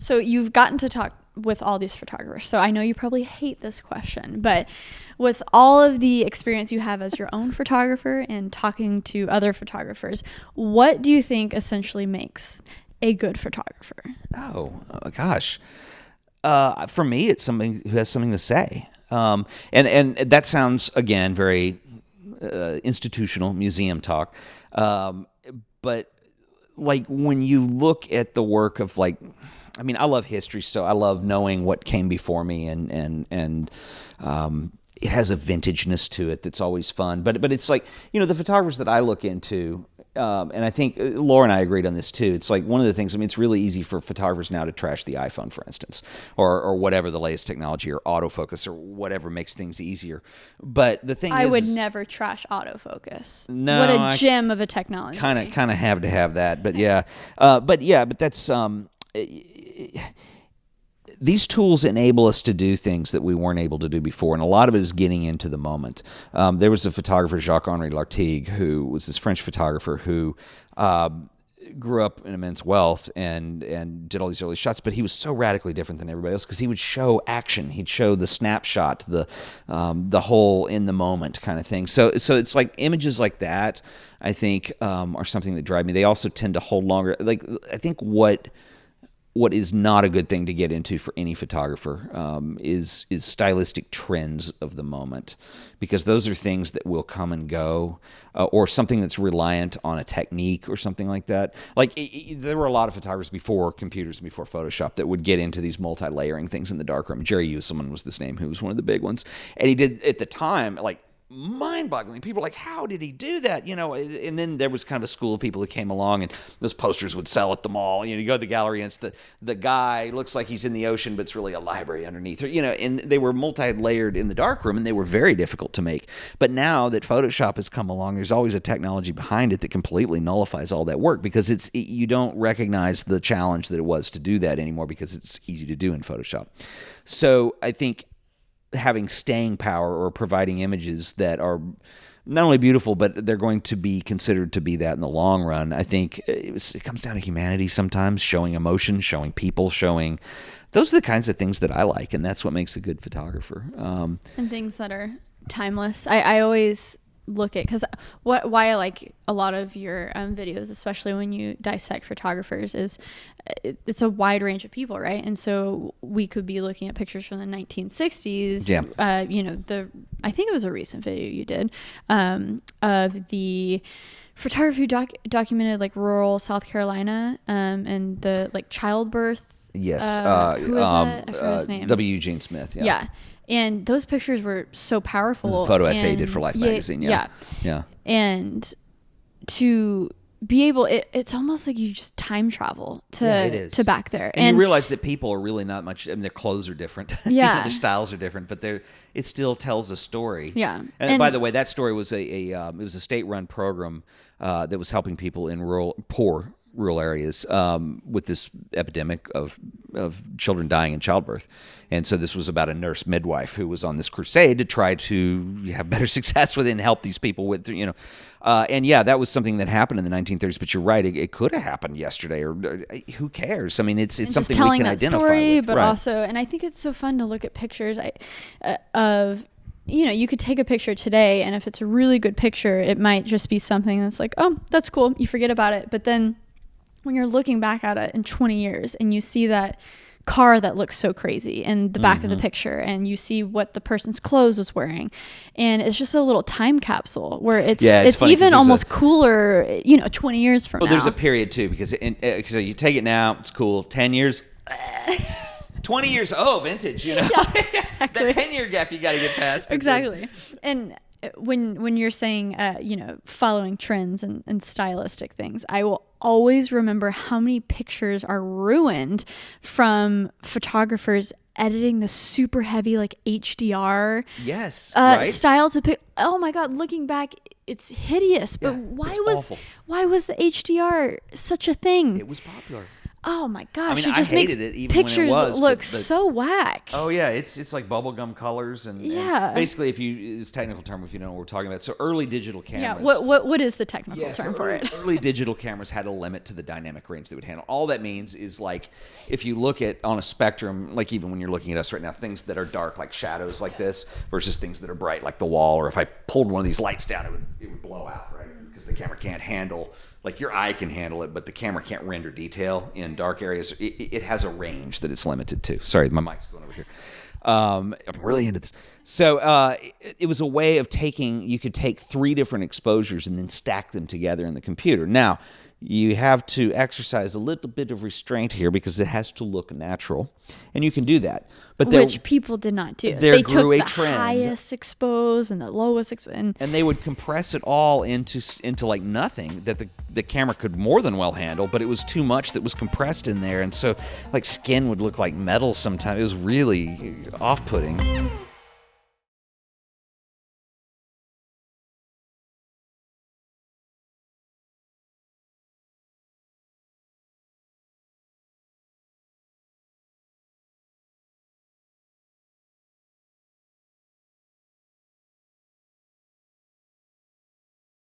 So you've gotten to talk with all these photographers. So I know you probably hate this question, but with all of the experience you have as your own photographer and talking to other photographers, what do you think essentially makes a good photographer? Oh gosh. For me, it's somebody who has something to say. And that sounds, again, very institutional museum talk. But like when you look at the work of I mean, I love history, so I love knowing what came before me, and it has a vintageness to it that's always fun. But it's like, the photographers that I look into, and I think Laura and I agreed on this too. It's like one of the things, I mean, it's really easy for photographers now to trash the iPhone, for instance, or whatever the latest technology, or autofocus, or whatever makes things easier. But the thing I would never trash autofocus. No, what a gem of a technology. Kind of have to have that. But yeah, but that's these tools enable us to do things that we weren't able to do before, and a lot of it is getting into the moment. There was a photographer, Jacques-Henri Lartigue, who was this French photographer who grew up in immense wealth and did all these early shots, but he was so radically different than everybody else because he would show action. He'd show the snapshot, the whole in the moment kind of thing. So it's like images like that, I think, are something that drive me. They also tend to hold longer. Like, I think what is not a good thing to get into for any photographer is stylistic trends of the moment, because those are things that will come and go, or something that's reliant on a technique or something like that. Like there were a lot of photographers before computers and before Photoshop that would get into these multi-layering things in the darkroom. Jerry Uselman was this name, who was one of the big ones, and he did at the time mind-boggling. People were like, how did he do that? And then there was kind of a school of people who came along, and those posters would sell at the mall. You go to the gallery, and it's the guy looks like he's in the ocean, but it's really a library underneath. And they were multi-layered in the darkroom, and they were very difficult to make. But now that Photoshop has come along, there's always a technology behind it that completely nullifies all that work, because you don't recognize the challenge that it was to do that anymore, because it's easy to do in Photoshop. So I think having staying power, or providing images that are not only beautiful, but they're going to be considered to be that in the long run. I think it comes down to humanity sometimes, showing emotion, showing people, those are the kinds of things that I like, and that's what makes a good photographer. And things that are timeless. I always look at, because why I like a lot of your videos, especially when you dissect photographers, is it's a wide range of people, right? And so we could be looking at pictures from the 1960s. Yeah. I think it was a recent video you did of the photographer who documented rural South Carolina and the childbirth. Yes. Who was that? I forgot his name. W. Eugene Smith. Yeah. And those pictures were so powerful. It was a photo essay he did for Life magazine. Yeah. And to be able, it's almost like you just time travel to back there. And you realize that people are really not much, their clothes are different. Yeah. Their styles are different, but it still tells a story. Yeah. And by the way, that story was it was a state-run program that was helping people in poor rural areas with this epidemic of children dying in childbirth. And so this was about a nurse midwife who was on this crusade to try to have better success with it and help these people with, and that was something that happened in the 1930s. But you're right, it could have happened yesterday, or who cares? I mean, it's something we can identify story, with. But right. Also, and I think it's so fun to look at pictures of, you could take a picture today, and if it's a really good picture, it might just be something that's like, oh, that's cool. You forget about it. But then when you're looking back at it in 20 years and you see that car that looks so crazy in the back of the picture, and you see what the person's clothes was wearing, and it's just a little time capsule where it's even almost cooler, 20 years from now. Well, there's a period too, because so you take it now, it's cool. 10 years, 20 years, vintage, Yeah, exactly. That 10-year gap you got to get past. Exactly. And when you're saying, following trends and stylistic things, I will always remember how many pictures are ruined from photographers editing the super heavy HDR styles of oh my God, looking back, it's hideous. But why was the HDR such a thing? It was popular. Oh my gosh! I mean, it just I makes hated it even when it pictures was, look but so whack. oh yeah, it's like bubblegum colors and basically, if you it's a technical term if you know what we're talking about. So early digital cameras. Yeah. What is the technical term for it? Early digital cameras had a limit to the dynamic range they would handle. All that means is like if you look at on a spectrum, like even when you're looking at us right now, things that are dark like shadows like this versus things that are bright like the wall, or if I pulled one of these lights down, it would blow out, right? Because the camera can't handle. Like your eye can handle it, but the camera can't render detail in dark areas. It has a range that it's limited to. Sorry, my mic's going over here. I'm really into this. So it was a way of you could take 3 different exposures and then stack them together in the computer. Now, you have to exercise a little bit of restraint here because it has to look natural, and you can do that. But which people did not do. They took a the trend. highest expose and the lowest and they would compress it all into like nothing that the camera could more than well handle, but it was too much that was compressed in there, and so like skin would look like metal sometimes. It was really off-putting.